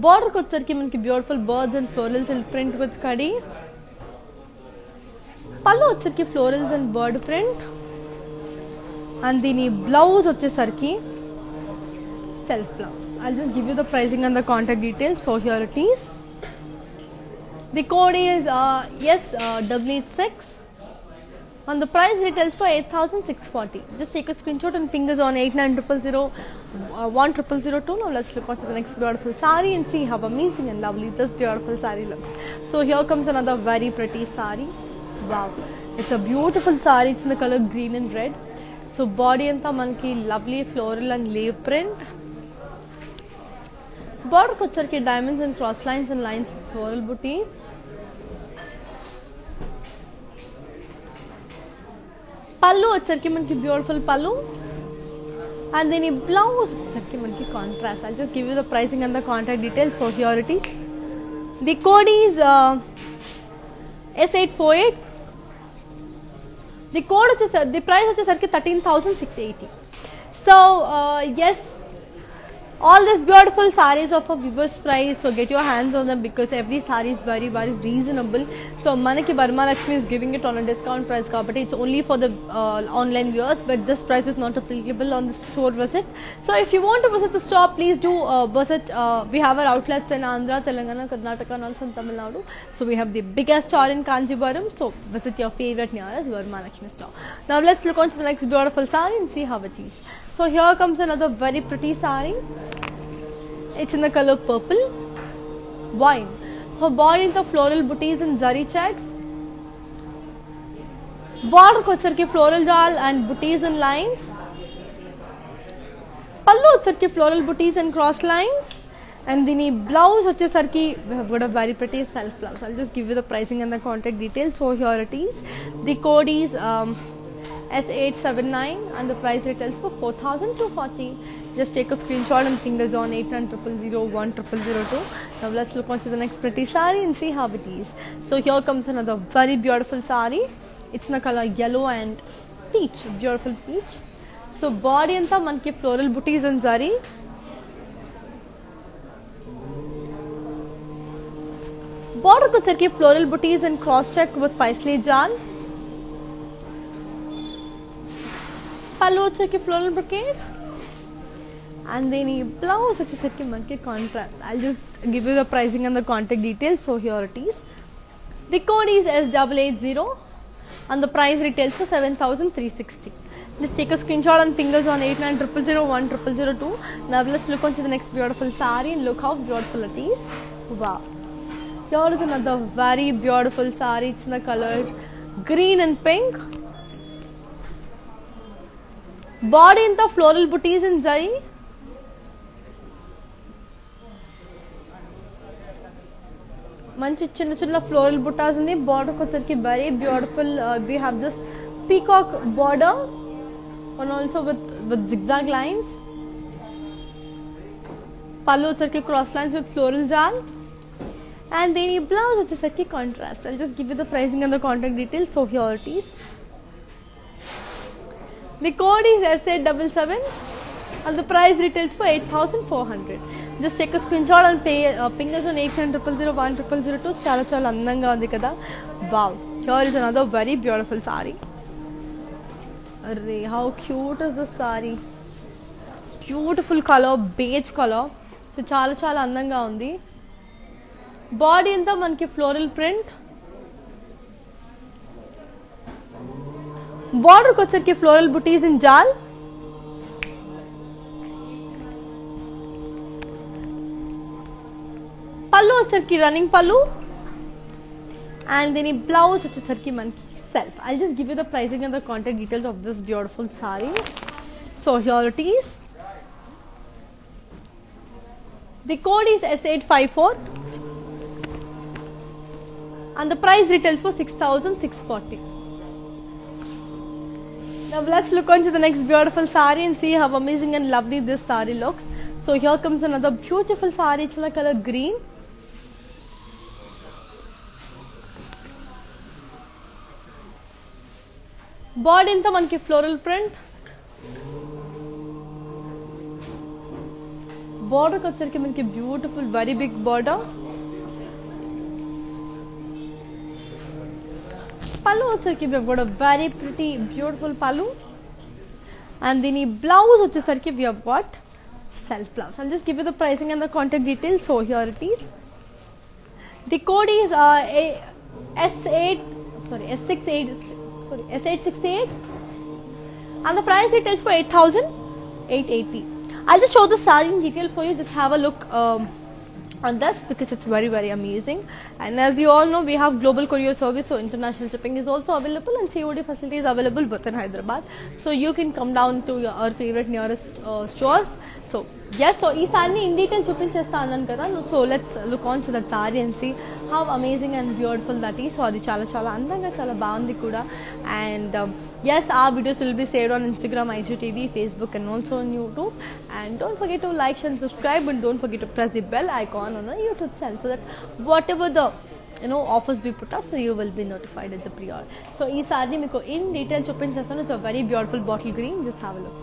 Border వచ్చరికి మనకి beautiful birds and florals and print with kadi. Pallu వచ్చరికి florals and bird print. And దీని blouse వచ్చేసరికి self blouse. I'll just give you the pricing and the contact details. So here it is. The code is S886 and the price retails for 8,640. Just take a screenshot and ping us on 8900010002. Now let's look on to the next beautiful saree and see how amazing and lovely this beautiful saree looks. So here comes another very pretty saree. Wow, it's a beautiful saree. It's in the color green and red. So body anta manki lovely floral and leaf print. Border వచ్చరికి diamonds and cross lines and lines with floral booties. Pallu వచ్చరికి మనకి beautiful pallu. And then blouse వచ్చరికి మనకి contrast. I'll just give you the pricing and the contact details. So here it is. The code is S848. The code the price వచ్చేసరికి 13,680. So yes, all these beautiful sarees of a viewers price. So get your hands on them because every saree is very very reasonable. So manaki Varmalakshmi is giving it on a discount price kabatti it's only for the online viewers, but this price is not applicable on the store visit. So if you want to visit the store, please do visit. We have our outlets in Andhra, Telangana, Karnataka and also in Tamil Nadu. So we have the biggest store in Kanchipuram. So visit your favorite nearest Varmalakshmi store. Now let's look on to the next beautiful saree and see how it is. So here comes another very pretty saree. It's in the color purple wine. So body in the floral booties and zari checks. Border వచ్చరికి floral jal and booties and lines. Pallu వచ్చరికి floral booties and cross lines. And దీని blouse వచ్చేసరికి we have got a very pretty self blouse. I'll just give you the pricing and the contact details. So here it is. The code is S879 and the price retails for 4,240. Just take a screenshot and ping us on 8900010002. Now let's look on to the next pretty saree and see how it is. So here comes another very beautiful saree. It's in the color yellow and peach, beautiful peach. So body anta manki floral booties and zari. Border వచ్చరికి floral booties and cross check with paisley jal. Pallu వచ్చరికి floral brocade. And then blouse వచ్చేసరికి మనకి contrast. I'll just give you the pricing and the contact details. So here it is. The code is S880 and the price retails for 7,360. Just take a screenshot and fingers on 8900010002. Now let's look onto the next beautiful saree and look how beautiful it is. Wow. Here is another very beautiful saree. It's in the color green and pink. Body in the floral booties in zari. Manchi chinna chinna floral buttas in the border వచ్చరికి very beautiful. We have this peacock border and also with zigzag lines. Pallu వచ్చరికి cross lines with floral jal. And then blouse వచ్చరికి contrast. I'll just give you the pricing and the contact details. So here it is. The code is S877 and the price retails for 8,400. Just take a screenshot and fingers on 8900010002. Chala chala andanga undi kada. Wow, here is another very beautiful saree. Array, how cute is this saree? Beautiful color, beige color. So chala chala andanga undi. Body in the manki floral print. Border వచ్చరికి floral booties in jal. Pallu వచ్చరికి running pallu. And then blouse వచ్చరికి మనకి self. I'll just give you the pricing and the contact details of this beautiful saree. So here it is. The code is S854 and the price retails for 6,640. Now let's look on to the next beautiful saree and see how amazing and lovely this saree looks. So here comes another beautiful saree. It's in the color green. Body in the manki floral print. Border వచ్చరికి మనకి beautiful very big border. Pallu వచ్చరికి we have got a very pretty beautiful pallu. And then blouse వచ్చేసరికి we have got self blouse. I'll just give you the pricing and the contact details. So here it is. The code is S868 and the price retails for 8,880. I'll just show the saree in detail for you. Just have a look on this because it's very very amazing. And as you all know, we have global courier service, so international shipping is also available and COD facility is available both in Hyderabad. So you can come down to your favorite nearest stores. So yes, so ee saree in detail చూపించేస్తా అన్నాను కదా. So let's look on to that saree and see how amazing and beautiful that is. So అది చాలా చాలా అందంగా చాలా బాగుంది కూడా. And yes, our videos will be saved on Instagram, IGTV, Facebook and also on YouTube. And don't forget to like, share and subscribe, and don't forget to press the bell icon on our YouTube channel so that whatever the offers we put up, so you will be notified at the pre-order. So ee saree meeku in detail చూపించేస్తాను. It's a very beautiful bottle green. Just have a look.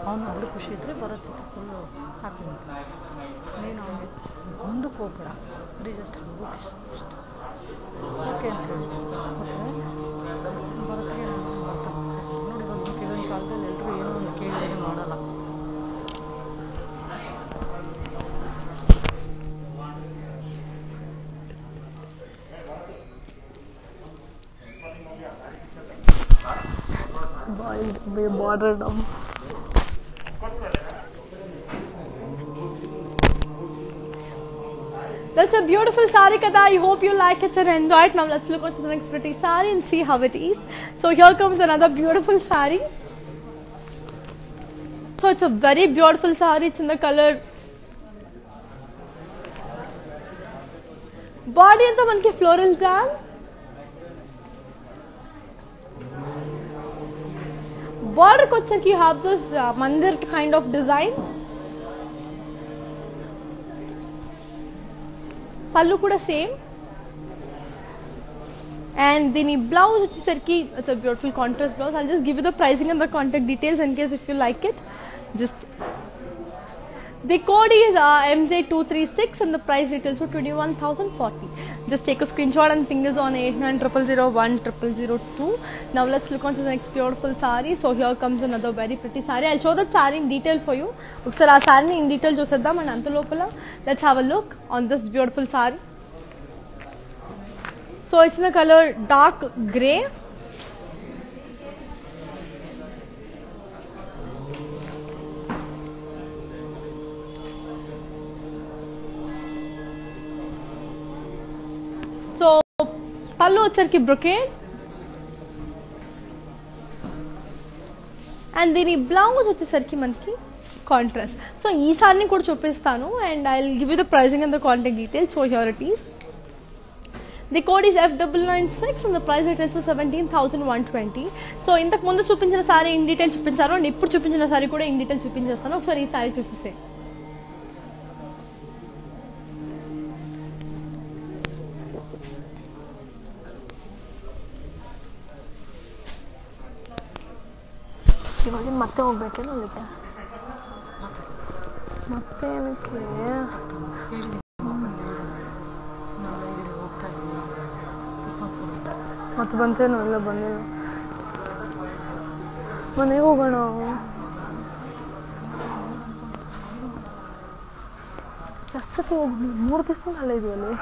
ಅವನು ಅವಳು ಖುಷಿ ಇದ್ದರೆ ಬರುತ್ತೆ full happy ನೀನು ಅವನಿಗೆ ಮುಂದಕ್ಕೆ ಹೋಗ್ಬೇಡ ಬರೀ ಜಸ್ಟ್ ಹೋಗೋಕೆ ಓಕೆ ಅಂತ ಹೇಳಿ ಬರುತ್ತೆ ನೋಡಿ ಒಂದು ಕೆಲವೊಂದು ಕಾಲದಲ್ಲಿ ಎಲ್ಲರೂ ಏನೋ ಒಂದು ಕೇಳಿದ್ರೆ ಮಾಡಲ್ಲ. Border down. That's a beautiful saree kada. I hope you like it and enjoy it. Now let's look at the next pretty saree and see how it is. So here comes another beautiful saree. So So it's a very beautiful saree. It's in the color. Body anta manki floral jam. Border kochaki you have this mandir kind of design. Pallu kuda same. And the blouse vachesariki it's a beautiful contrast blouse. I'll just give you the pricing and the contact details in case if you like it. Just the code is MJ236 and the price details for 21,040. Just take a screenshot and ping us on 8900010002. Now let's look on to the next beautiful saree. So here comes another very pretty saree. I'll show that saree in detail for you. Okkasari aa saree ni in detail chuseddam and anta lopala let's have a look on this beautiful saree. So it's in the color dark grey. So pallu vachesariki brocade and dini blouse vachesariki manaki contrast. So ee saree ni kuda chupistanu and I'll give you the pricing and the contact details. So here it is. The code is F996 and the price details for 17,120. So ఇంతకు ముందు చూపించిన sorry in detail చూపించాను and ఇప్పుడు చూపించిన sorry కూడా in detail చూపించేస్తాను. ఒకసారి ఈ సారీ చూసేసే. ಇವಾಗ ಮತ್ತೆ ಹೋಗ್ಬೇಕೇನು ಅಲ್ಲಿಗೆ ಮತ್ತೆ ಏನಕ್ಕೆ ಮತ್ತೆ ಬಂತೇನೋ ಇಲ್ಲ ಬಂದಿಲ್ಲ ಮನೆಗೆ ಹೋಗೋಣ ಎಷ್ಟಕ್ಕೆ ಹೋಗಿ 3 ದಿವಸ ಅಲ್ಲೇ ಇದೆಯಲ್ಲಿ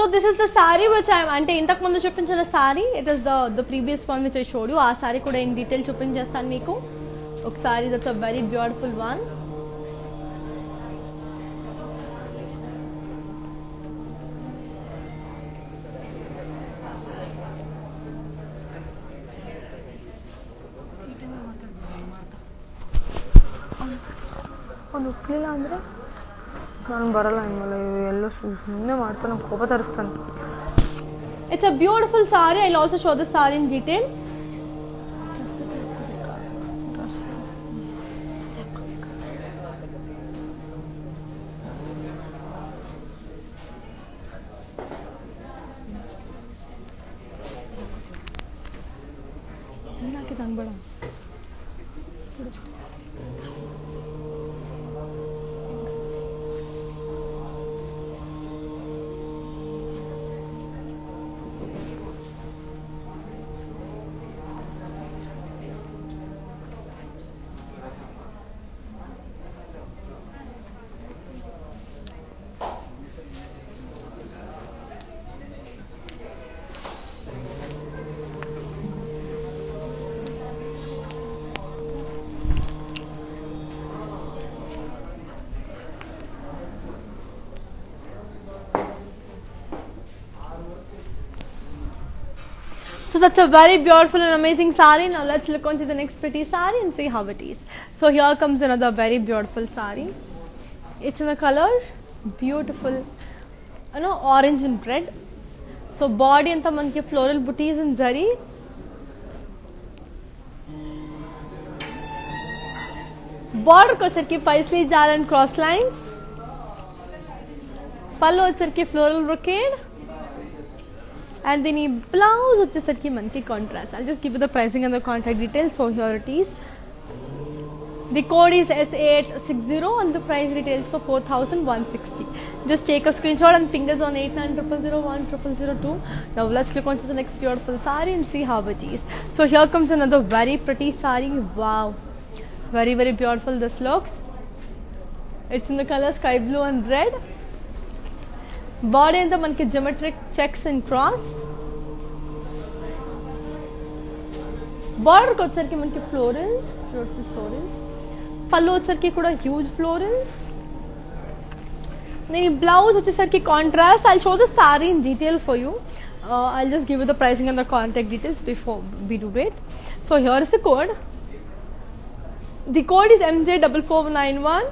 So this is the saree which I am ante intaku mundu chupinchina saree. It is the previous one which I showed you. Aa saree kuda in detail chupinchestanu meeku. Ok saree that's a very beautiful one. ಒಂದು ಉಕ್ಲಿಲ್ಲ ಅಂದರೆ ನಾನು ಬರಲ್ಲ ಇನ್ಮೇಲೆ ಎಲ್ಲೋ ಸುಮ್ಮನೆ ಮಾಡ್ತಾನೆ ಕೋಪ ತರಿಸ್ತಾನೆ. It's a beautiful saree. I'll also show the saree in detail. So that's a very beautiful and amazing saree. Now let's look on to the next pretty saree and see how it is. So here comes another very beautiful saree. It's in a color beautiful, orange and red. So body anta manki floral booties and zari. Border kochesariki 5 sleeve jar and cross lines. Pallu vachesariki floral brocade. And then blouse vachesariki manki contrast. I'll just give you the pricing and the contact details. So here it is. The code is S860 and the price retails for 4,160. Just take a screenshot and ping us on 8900010002. Now let's look on to the next beautiful saree and see how it is. So here comes another very pretty saree. Wow, very very beautiful this looks. It's in the color sky blue and red. Body అంతా మనకి geometric checks and cross. బార్డర్కి వచ్చరికి మనకి florals, beautiful florals. పళ్ళు వచ్చరికి కూడా huge florals. నేను blouse వచ్చేసరికి contrast. I show the sari in detail for you. I'll just give you the pricing and the contact details before we do it. So here is the code. The code is MJ4491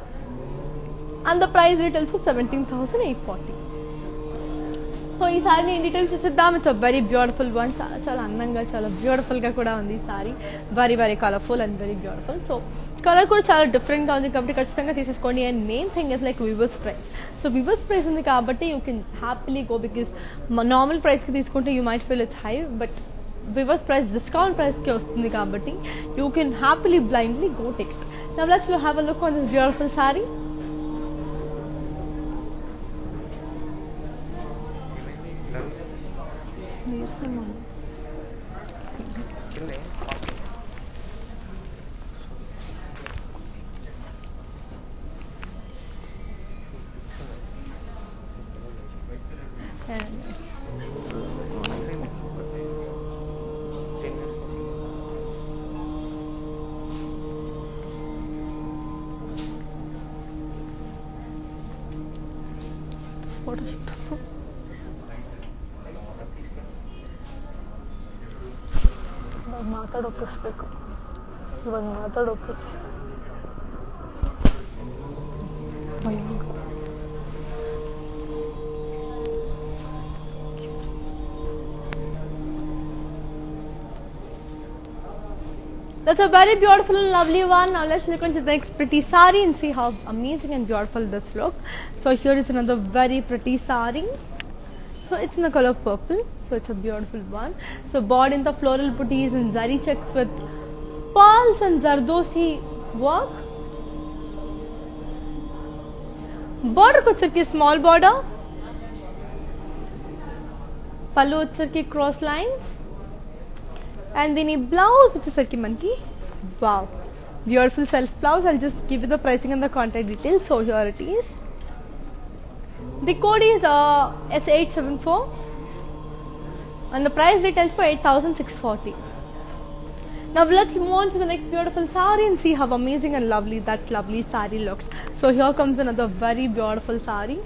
and the price retails for 17,840. So ఈ సారీ నేను details చూసిద్దాం. It's a very beautiful one. చాలా చాలా అందంగా చాలా బ్యూటిఫుల్గా కూడా ఉంది ఈ sari. Very very colourful and very beautiful. So colour కూడా చాలా డిఫరెంట్గా ఉంది కాబట్టి ఖచ్చితంగా తీసేసుకోండి. And main thing is like weavers price. So weavers price ఉంది కాబట్టి you can happily go, because normal ప్రైస్కి తీసుకుంటే you might feel it's high, but weavers price discount ప్రైస్కి వస్తుంది కాబట్టి you can happily blindly go take it. Now let's have a look on this beautiful sari. ಮಾತಾಡೋಕಿಸ್ಬೇಕು, ಇವಾಗ ಮಾತಾಡೋಕೆ. That's a very beautiful and lovely one. Now let's look into the next pretty saree and see how amazing and beautiful this looks. So here is another very pretty saree. So it's in the color purple. So it's a beautiful one. So bought in the floral booties and zari checks with pearls and zardosi work. Border వచ్చరికి small border. Pallu వచ్చరికి cross lines. And then ఈ blouse వచ్చేసరికి మనకి wow, beautiful self blouse. I'll just give you the pricing and the contact details. So here it is. The code is S874 and the price retails for 8,640. Now let's move on to the next beautiful saree and see how amazing and lovely that lovely saree looks. So here comes another very beautiful saree.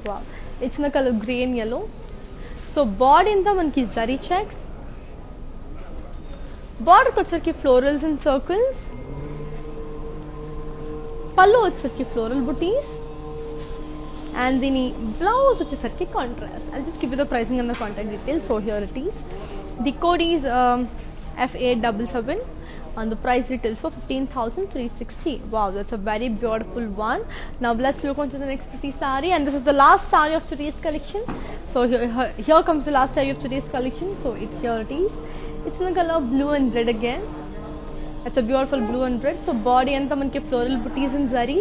Wow, it's in the color grey and yellow. So bought in the manki zari checks. Border వచ్చరికి florals and circles. Pallu వచ్చరికి floral booties. And the blouse వచ్చేసరికి contrast. I'll just give you the pricing and the contact details. So here it is. The code is F877 and the price retails for 15,360. Wow, that's a very beautiful one. Now let's look on to the next pretty saree, and this is the last saree of today's collection. So here comes the last saree of today's collection. So here it is. It's in the color blue and red again. It's a beautiful blue and red. So body and the manke floral booties and zari.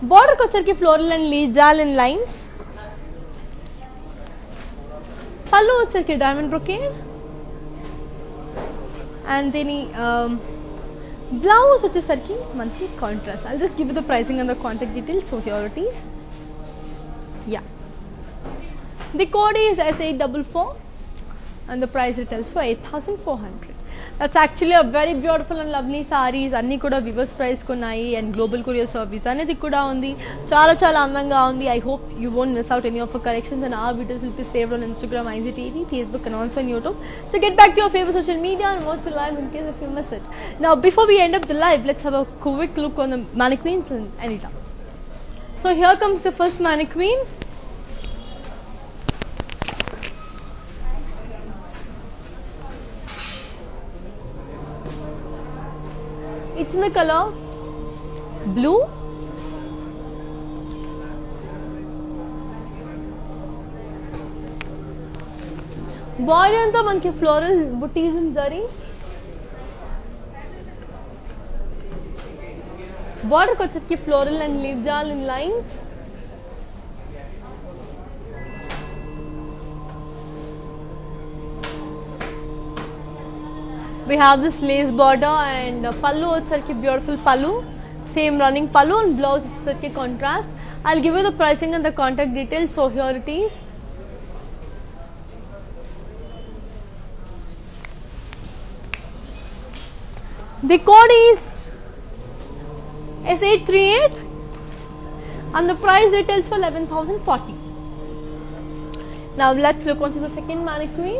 Border వచ్చరికి floral and lijal in lines. Pallu వచ్చరికి diamond brocade. And then blouse వచ్చేసరికి మంచి contrast. I'll just give you the pricing and the contact details. So here it is. Yeah. The code is S844 and the price retails for 8,400. That's actually a very beautiful and lovely sarees. Anni kuda viewers price kunnai and global courier service anedi kuda undi. Chala chala andanga undi. I hope you won't miss out any of our collections, and our videos will be saved on Instagram, IGTV, Facebook and also on YouTube. So get back to your favorite social media and watch the live in case if you miss it. Now before we end up the live, let's have a quick look on the mannequins and Anita. So here comes the first mannequin. It's in the color blue. Body anta manki floral booties in zari. Border kochaki floral and leaf jal in lines. We have this lace border and pallu వచ్చరికి beautiful pallu, same running pallu and blouse వచ్చరికి contrast. I'll give you the pricing and the contact details. So here it is. The code is S838 and the price retails for 11,040. Now let's look onto the second mannequin.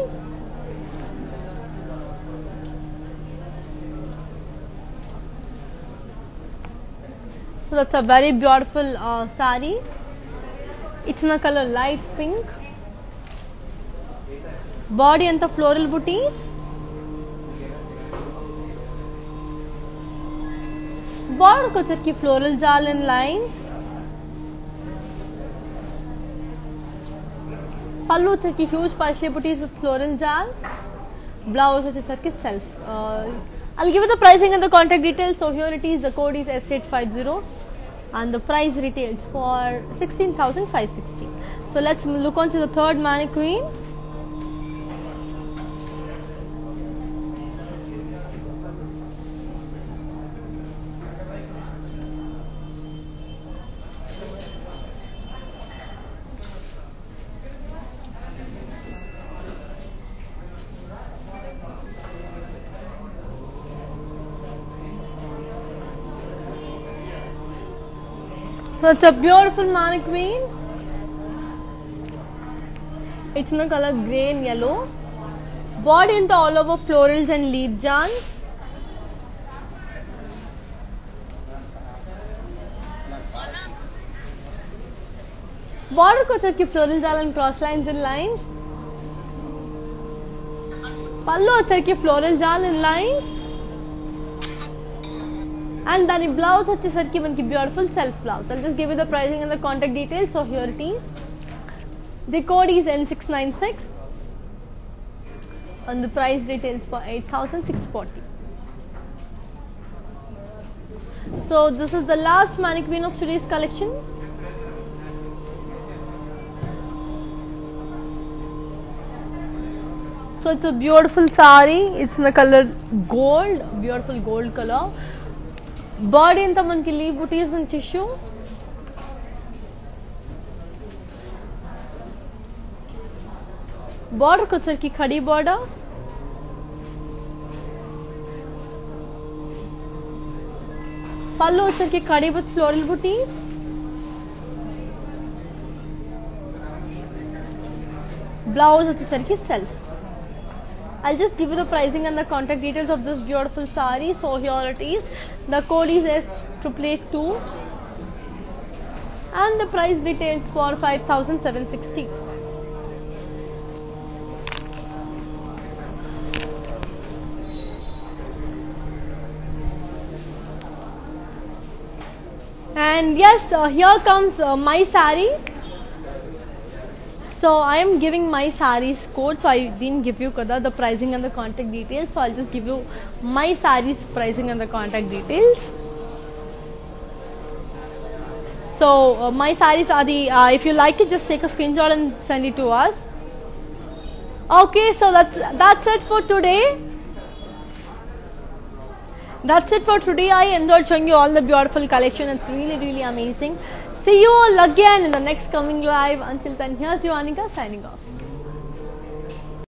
So that's a very beautiful sari. It's in the color light pink. Body and the floral booties. Border వచ్చరికి floral jal and lines. Pallu వచ్చరికి huge paisley booties with floral jal. Blouse వచ్చేసరికి self. I'll give you the pricing and the contact details. So here it is. The code is S850 and the price retails for 16,560. So let's look on to the third mannequin. So it's a beautiful mannequin. It's in the color grey and yellow. Body in the all over florals and leaf jal. Border వచ్చరికి floral jal and cross lines and lines. Pallu వచ్చరికి floral jal and lines. And then the blouse వచ్చేసరికి మనకి beautiful self blouse. I'll just give you the pricing and the contact details. So here it is. The code is N696 and the price retails for 8,640. So this is the last mannequin of today's collection. So it's a beautiful sari. It's in the color gold, beautiful gold color. Body in the manki leaf booties and tissue. Border వచ్చరికి khadi border. Pallu వచ్చరికి khadi with floral booties. Blouse వచ్చరికి self. I'll just give you the pricing and the contact details of this beautiful sari. So here it is. The code is S882 and the price retails for 5,760. And yes, here comes my sari. So I am giving my saree's code. So I didn't give you the pricing and the contact details. So I'll just give you my saree's pricing and the contact details. So my sarees are the. If you like it, just take a screenshot and send it to us. Okay, so that's it for today. That's it for today. I enjoyed showing you all the beautiful collection. It's really amazing. See you all again in the next coming live. Until then, here's Yohanika signing off.